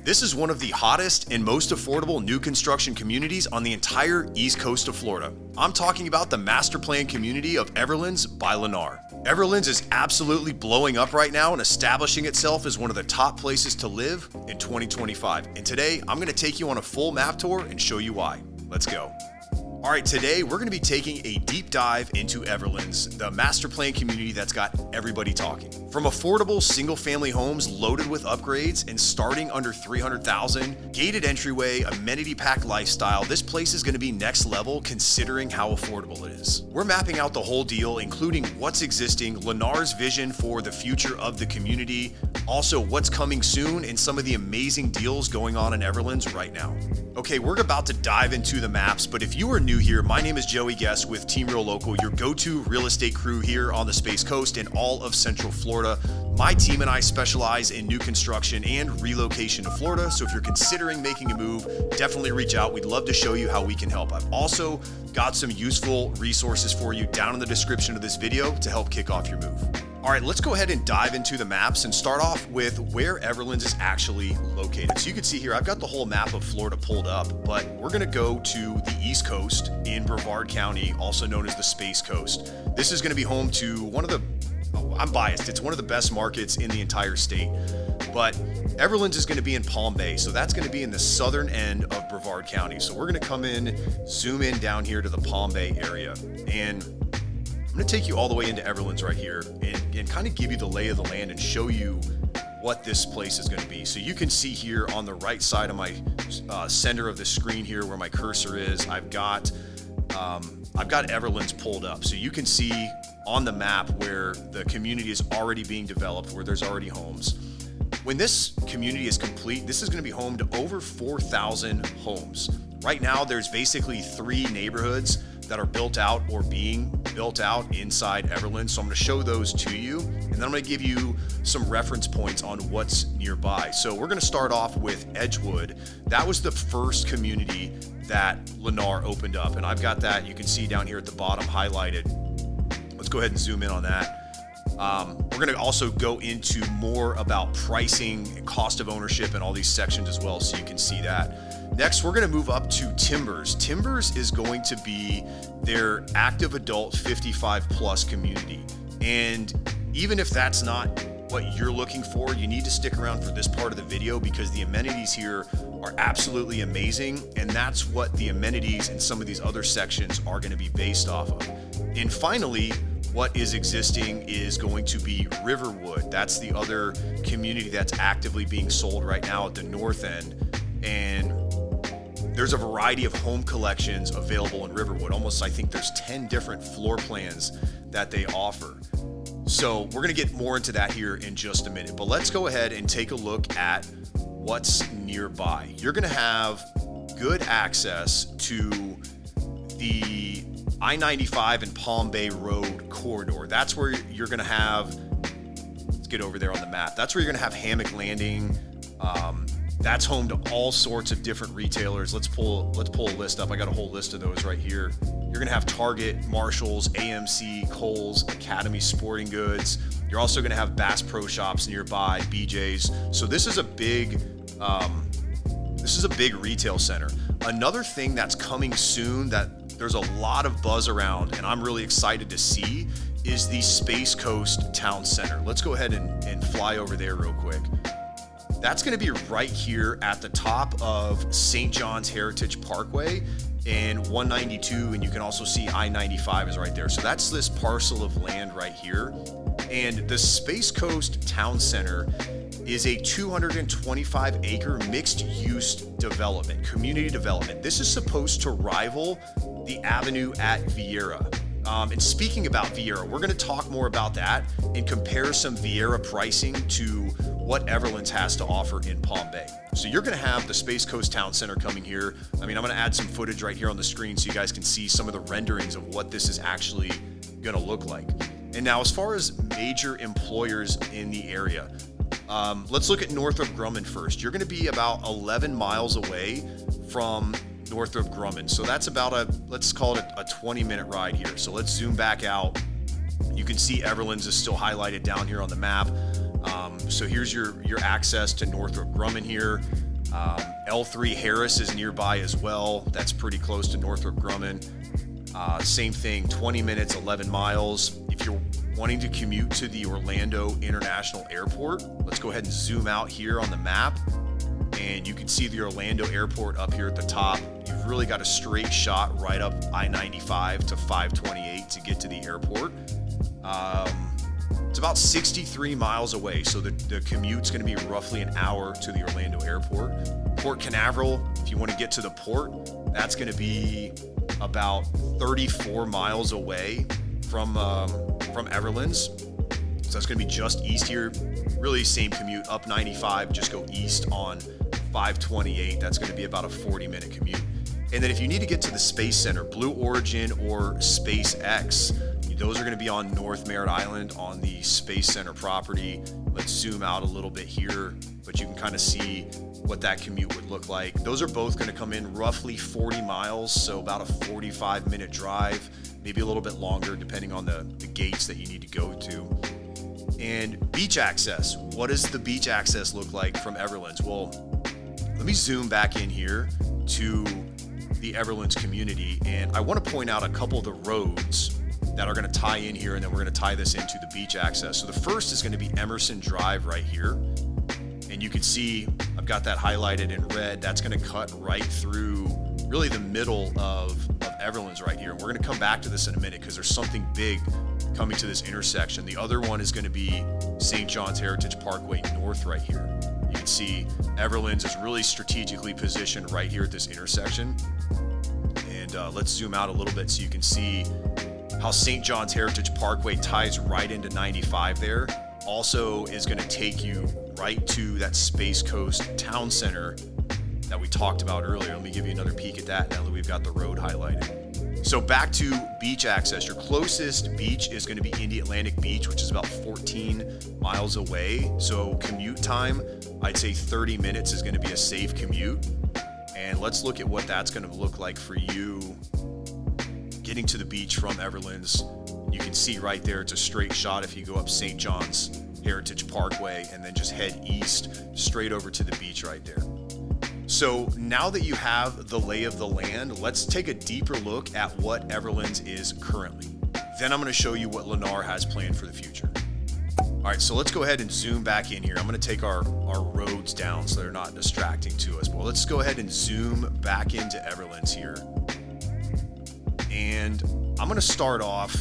This is one of the hottest and most affordable new construction communities on the entire east coast of Florida. I'm talking about the master plan community of Everlands by Lennar. Everlands is absolutely blowing up right now and establishing itself as one of the top places to live in 2025. And today, I'm going to take you on a full map tour and show you why. Let's go. All right, today we're going to be taking a deep dive into Everlands, the master plan community that's got everybody talking. From affordable single-family homes loaded with upgrades and starting under $300,000, gated entryway, amenity-packed lifestyle, this place is going to be next level considering how affordable it is. We're mapping out the whole deal, including what's existing, Lennar's vision for the future of the community, also what's coming soon, and some of the amazing deals going on in Everlands right now. Okay, we're about to dive into the maps, but if you are new here, my name is Joey Guest with Team Real Local, your go-to real estate crew here on the Space Coast and all of Central Florida. My team and I specialize in new construction and relocation to Florida, so if you're considering making a move, definitely reach out. We'd love to show you how we can help. I've also got some useful resources for you down in the description of this video to help kick off your move. All right, let's go ahead and dive into the maps and start off with where Everlands is actually located. So you can see here, I've got the whole map of Florida pulled up, but we're gonna go to the East Coast in Brevard County, also known as the Space Coast. This is gonna be home to one of the, I'm biased, it's one of the best markets in the entire state. But Everlands is gonna be in Palm Bay, so that's gonna be in the southern end of Brevard County. So we're gonna come in, zoom in down here to the Palm Bay area. And I'm gonna take you all the way into Everlands right here and kind of give you the lay of the land and show you what this place is gonna be. So you can see here on the right side of my center of the screen here where my cursor is, I've got Everlands pulled up. So you can see on the map where the community is already being developed, where there's already homes. When this community is complete, this is gonna be home to over 4,000 homes. Right now, there's basically 3 neighborhoods that are built out or being built out inside Everlands. So I'm gonna show those to you, and then I'm gonna give you some reference points on what's nearby. So we're gonna start off with Edgewood. That was the first community that Lennar opened up, and I've got that, you can see down here at the bottom highlighted. Let's go ahead and zoom in on that. We're gonna also go into more about pricing and cost of ownership and all these sections as well, so you can see that. Next, we're gonna move up to Timbers. Timbers is going to be their active adult 55 plus community. And even if that's not what you're looking for, you need to stick around for this part of the video because the amenities here are absolutely amazing. And that's what the amenities in some of these other sections are gonna be based off of. And finally, what is existing is going to be Riverwood. That's the other community that's actively being sold right now at the north end. And there's a variety of home collections available in Riverwood. Almost, I think there's 10 different floor plans that they offer. So we're gonna get more into that here in just a minute, but let's go ahead and take a look at what's nearby. You're gonna have good access to the I-95 and Palm Bay Road corridor. That's where you're gonna have, let's get over there on the map. That's where you're gonna have Hammock Landing. That's home to all sorts of different retailers. Let's pull a list up. I got a whole list of those right here. You're gonna have Target, Marshalls, AMC, Kohl's, Academy Sporting Goods. You're also gonna have Bass Pro Shops nearby, BJ's. So this is a big retail center. Another thing that's coming soon that there's a lot of buzz around and I'm really excited to see is the Space Coast Town Center. Let's go ahead and fly over there real quick. That's gonna be right here at the top of St. John's Heritage Parkway and 192, and you can also see I-95 is right there. So that's this parcel of land right here. And the Space Coast Town Center is a 225 acre mixed use development, community development. This is supposed to rival the Avenue at Vieira. And speaking about Vieira, we're gonna talk more about that and compare some Vieira pricing to what Everlands has to offer in Palm Bay. So you're gonna have the Space Coast Town Center coming here. I mean, I'm gonna add some footage right here on the screen so you guys can see some of the renderings of what this is actually gonna look like. And now as far as major employers in the area, let's look at Northrop Grumman first. You're gonna be about 11 miles away from Northrop Grumman. So that's about let's call it a 20-minute ride here. So let's zoom back out. You can see Everlands is still highlighted down here on the map. So here's your access to Northrop Grumman here. L3 Harris is nearby as well. That's pretty close to Northrop Grumman. Same thing, 20 minutes, 11 miles. If you're wanting to commute to the Orlando International Airport, let's go ahead and zoom out here on the map. And you can see the Orlando Airport up here at the top. You've really got a straight shot right up I-95 to 528 to get to the airport. It's about 63 miles away, so the commute's going to be roughly an hour to the Orlando Airport. Port Canaveral, if you want to get to the port, that's going to be about 34 miles away from Everlands. So that's going to be just east here. Really same commute, up 95, just go east on 528. That's going to be about a 40-minute commute. And then if you need to get to the Space Center, Blue Origin or SpaceX, those are going to be on North Merritt Island on the Space Center property. Let's zoom out a little bit here, but you can kind of see what that commute would look like. Those are both going to come in roughly 40 miles, so about a 45-minute drive, maybe a little bit longer depending on the gates that you need to go to. And beach access. What does the beach access look like from Everlands? Well, let me zoom back in here to the Everlands community, and I want to point out a couple of the roads that are going to tie in here, and then we're going to tie this into the beach access. So the first is going to be Emerson Drive right here. And you can see I've got that highlighted in red. That's going to cut right through really the middle of Everlands right here. And we're going to come back to this in a minute because there's something big coming to this intersection. The other one is going to be St. John's Heritage Parkway North right here. You can see Everlands is really strategically positioned right here at this intersection. And let's zoom out a little bit so you can see how St. John's Heritage Parkway ties right into 95 there. Also is going to take you right to that Space Coast Town Center that we talked about earlier. Let me give you another peek at that now that we've got the road highlighted. So back to beach access. Your closest beach is going to be Indian Atlantic Beach, which is about 14 miles away. So commute time, I'd say 30 minutes is going to be a safe commute. And let's look at what that's going to look like for you getting to the beach from Everlands. You can see right there, it's a straight shot if you go up St. John's Heritage Parkway and then just head east straight over to the beach right there. So now that you have the lay of the land, let's take a deeper look at what Everlands is currently. Then I'm going to show you what Lennar has planned for the future. All right, so let's go ahead and zoom back in here. I'm going to take our roads down so they're not distracting to us. But let's go ahead and zoom back into Everlands here. And I'm going to start off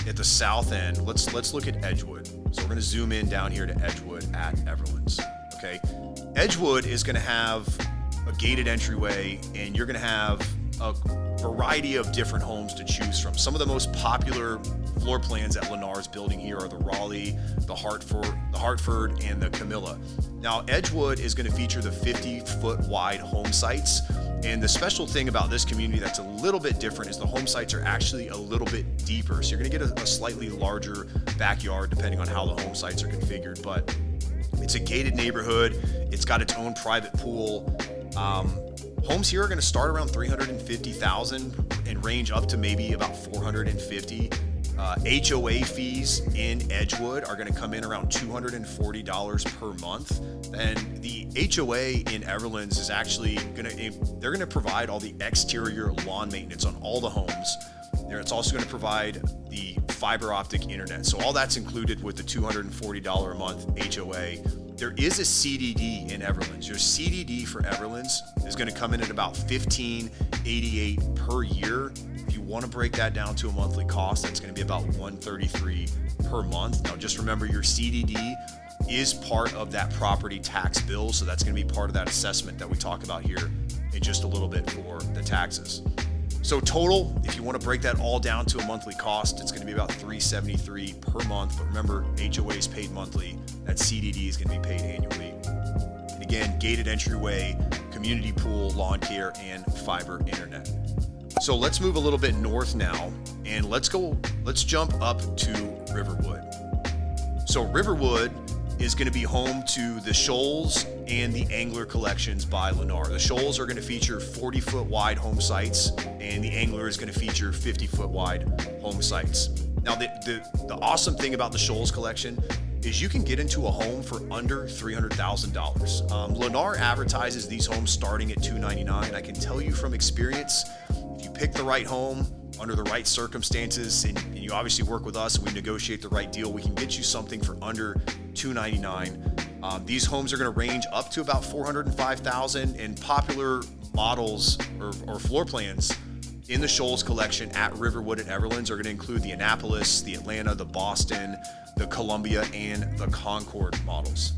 at the south end. Let's look at Edgewood. So we're going to zoom in down here to Edgewood at Everlands. Okay, Edgewood is going to have a gated entryway, and you're going to have a variety of different homes to choose from. Some of the most popular floor plans that Lennar is building here are the Raleigh, the Hartford, and the Camilla. Now, Edgewood is going to feature the 50-foot wide home sites. And the special thing about this community that's a little bit different is the home sites are actually a little bit deeper. So you're going to get a slightly larger backyard depending on how the home sites are configured. But it's a gated neighborhood. It's got its own private pool. Homes here are going to start around $350,000 and range up to maybe about $450,000. HOA fees in Edgewood are going to come in around $240 per month. And the HOA in Everlands is actually they're going to provide all the exterior lawn maintenance on all the homes. It's also going to provide the fiber optic internet. So all that's included with the $240 a month HOA. There is a CDD in Everlands. Your CDD for Everlands is going to come in at about $1,588 per year. If you want to break that down to a monthly cost, that's going to be about $133 per month. Now, just remember your CDD is part of that property tax bill, so that's going to be part of that assessment that we talk about here in just a little bit for the taxes. So total, if you want to break that all down to a monthly cost, it's going to be about $373 per month. But remember, HOA is paid monthly. That CDD is going to be paid annually. And again, gated entryway, community pool, lawn care, and fiber internet. So let's move a little bit north now, and let's jump up to Riverwood. So Riverwood is going to be home to the Shoals and the Angler collections by Lennar. The Shoals are going to feature 40-foot wide home sites, and the Angler is going to feature 50-foot wide home sites. Now, the awesome thing about the Shoals collection is you can get into a home for under $300,000. Lennar advertises these homes starting at $299. I can tell you from experience, if you pick the right home under the right circumstances, and you obviously work with us and we negotiate the right deal, we can get you something for under $299. These homes are going to range up to about $405,000, and popular models or floor plans in the Shoals collection at Riverwood and Everlands are going to include the Annapolis, the Atlanta, the Boston, the Columbia, and the Concord models.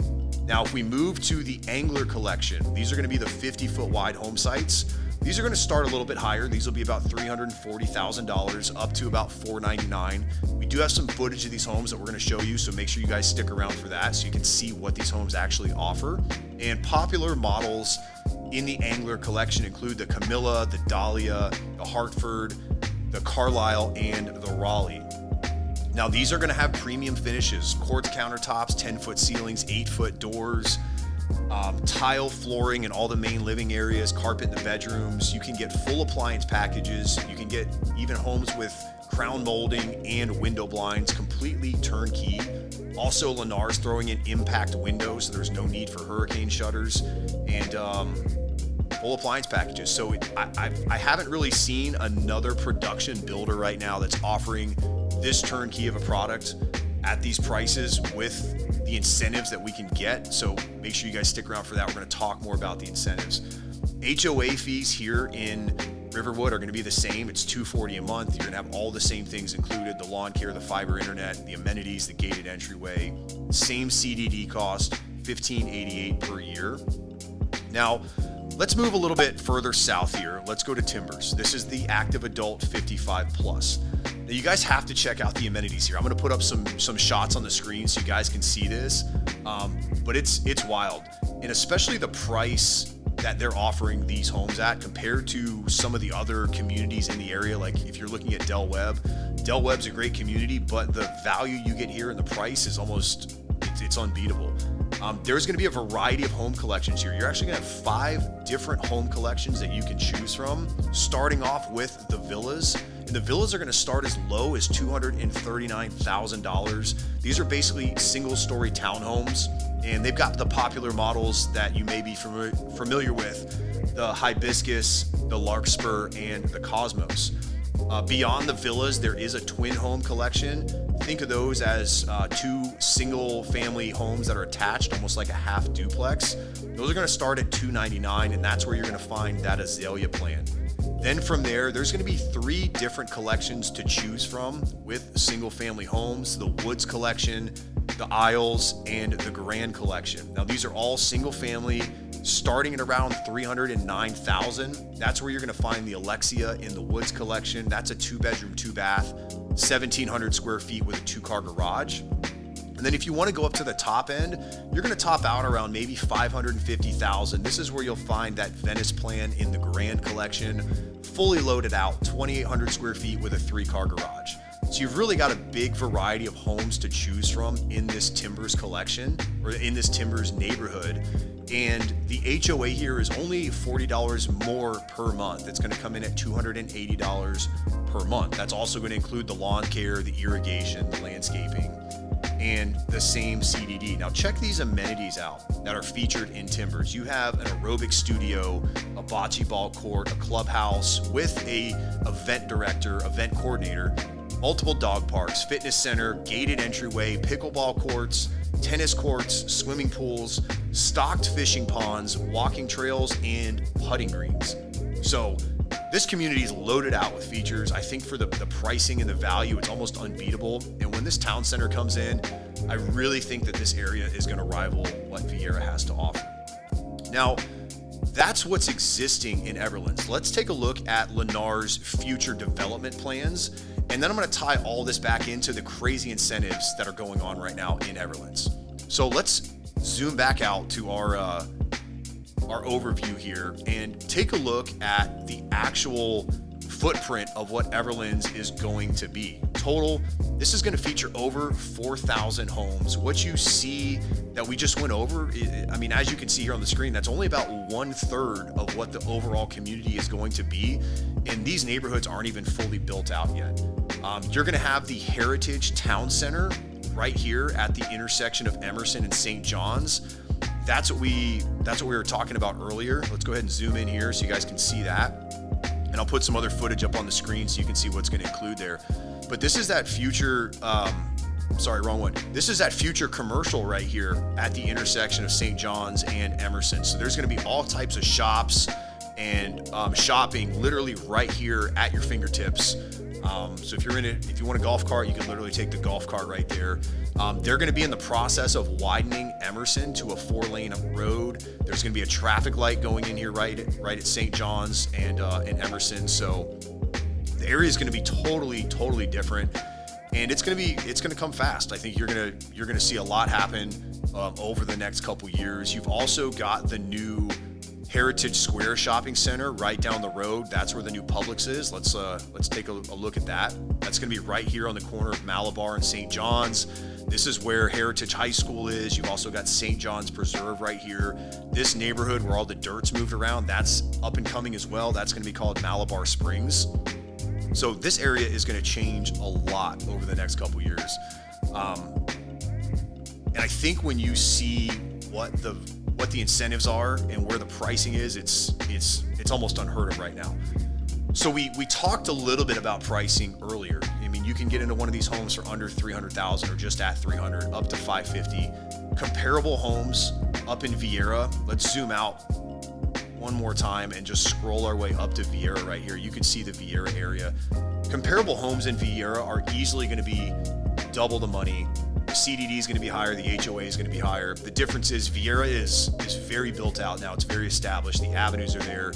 Now, if we move to the Angler collection, these are going to be the 50-foot wide home sites. These are going to start a little bit higher. These will be about $340,000 up to about $499,000. We do have some footage of these homes that we're going to show you, so make sure you guys stick around for that so you can see what these homes actually offer. And popular models in the Angler collection include the Camilla, the Dahlia, the Hartford, the Carlisle, and the Raleigh. Now, these are going to have premium finishes, quartz countertops, 10-foot ceilings, 8-foot doors, tile flooring in all the main living areas, carpet in the bedrooms. You can get full appliance packages. You can get even homes with crown molding and window blinds, completely turnkey. Also, Lennar's throwing in impact windows, so there's no need for hurricane shutters, and full appliance packages. So I haven't really seen another production builder right now that's offering this turnkey of a product at these prices with the incentives that we can get. So make sure you guys stick around for that. We're going to talk more about the incentives. HOA fees here in Riverwood are going to be the same. It's $240 a month. You're going to have all the same things included: the lawn care, the fiber internet, the amenities, the gated entryway. Same CDD cost, $1588 per year. Now, let's move a little bit further south here. Let's go to Timbers. This is the active adult 55 plus. Now, you guys have to check out the amenities here. I'm going to put up some shots on the screen so you guys can see this, but it's wild, and especially the price that they're offering these homes at compared to some of the other communities in the area. Like if you're looking at Del Webb's a great community, but the value you get here and the price is it's unbeatable. There's going to be a variety of home collections here. You're actually going to have 5 different home collections that you can choose from, starting off with the villas. And the villas are going to start as low as $239,000. These are basically single-story townhomes, and they've got the popular models that you may be familiar with: the Hibiscus, the Larkspur, and the Cosmos. Beyond the villas, there is a twin home collection. Think of those as 2 single-family homes that are attached, almost like a half duplex. Those are going to start at $299,000, and that's where you're going to find that Azalea plan. Then from there, there's going to be 3 different collections to choose from with single-family homes: the Woods collection, the Isles, and the Grand collection. Now, these are all single-family, starting at around $309,000. That's where you're going to find the Alexia in the Woods collection. That's a 2-bedroom, 2-bath, 1,700 square feet with a 2-car garage. And then if you want to go up to the top end, you're going to top out around maybe $550,000. This is where you'll find that Venice plan in the Grand collection, fully loaded out, 2,800 square feet with a 3-car garage. So you've really got a big variety of homes to choose from in this Timbers collection, or in this Timbers neighborhood. And the HOA here is only $40 more per month. It's going to come in at $280 per month. That's also going to include the lawn care, the irrigation, the landscaping, and the same CDD. Now check these amenities out that are featured in Timbers. You have an aerobic studio, a bocce ball court, a clubhouse with a event director, event coordinator, multiple dog parks, fitness center, gated entryway, pickleball courts, tennis courts, swimming pools, stocked fishing ponds, walking trails, and putting greens. So this community is loaded out with features. I think for the pricing and the value, it's almost unbeatable. And when this town center comes in, I really think that this area is going to rival what Vieira has to offer. Now, that's what's existing in Everlands. Let's take a look at Lennar's future development plans, and then I'm going to tie all this back into the crazy incentives that are going on right now in Everlands. So let's zoom back out to our overview here and take a look at the actual footprint of what Everlands is going to be. Total, this is going to feature over 4,000 homes. What you see that we just went over, I mean, as you can see here on the screen, that's only about 1/3 of what the overall community is going to be. And these neighborhoods aren't even fully built out yet. You're going to have the Heritage Town Center right here at the intersection of Emerson and St. John's. That's what we were talking about earlier. Let's go ahead and zoom in here so you guys can see that. And I'll put some other footage up on the screen so you can see what's going to include there. But this is that future, sorry, wrong one. This is that future commercial right here at the intersection of St. John's and Emerson. So there's going to be all types of shops and shopping literally right here at your fingertips. So if you're in it, if you want a golf cart, you can literally take the golf cart right there. They're going to be in the process of widening Emerson to a 4-lane road. There's going to be a traffic light going in here right at St. John's and in Emerson. So the area is going to be totally different, and it's going to come fast. I think you're going to see a lot happen over the next couple years. You've also got the new Heritage Square Shopping Center right down the road. That's where the new Publix is. Let's take a look at that. That's going to be right here on the corner of Malabar and St. John's. This is where Heritage High School is. You've also got St. John's Preserve right here. This neighborhood where all the dirt's moved around, that's up and coming as well. That's going to be called Malabar Springs. So this area is going to change a lot over the next couple years. And I think when you see what the incentives are and where the pricing is, it's almost unheard of right now. So we talked a little bit about pricing earlier. I mean, you can get into one of these homes for under $300,000 or just at $300,000, up to $550,000. Comparable homes up in Vieira. Let's zoom out one more time and just scroll our way up to Vieira right here. You can see the Vieira area. Comparable homes in Vieira are easily going to be double the money. The CDD is going to be higher. The HOA is going to be higher. The difference is Vieira is very built out now. It's very established. The avenues are there.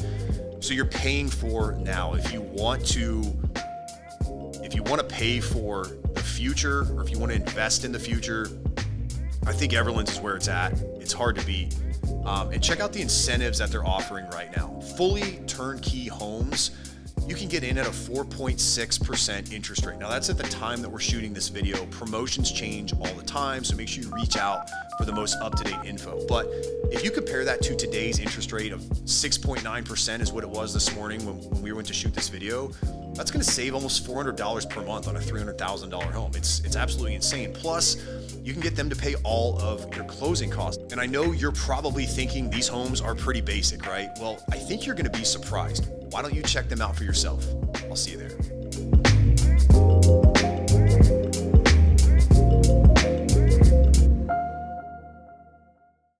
So you're paying for now. If you want to pay for the future, or if you want to invest in the future, I think Everlands is where it's at. It's hard to beat. And check out the incentives that they're offering right now. Fully turnkey homes, you can get in at a 4.6% interest rate. Now that's at the time that we're shooting this video. Promotions change all the time, so make sure you reach out for the most up-to-date info. But if you compare that to today's interest rate of 6.9% is what it was this morning when we went to shoot this video, that's going to save almost $400 per month on a $300,000 home. It's absolutely insane. Plus, you can get them to pay all of your closing costs. And I know you're probably thinking these homes are pretty basic, right? Well, I think you're going to be surprised. Why don't you check them out for yourself? I'll see you there.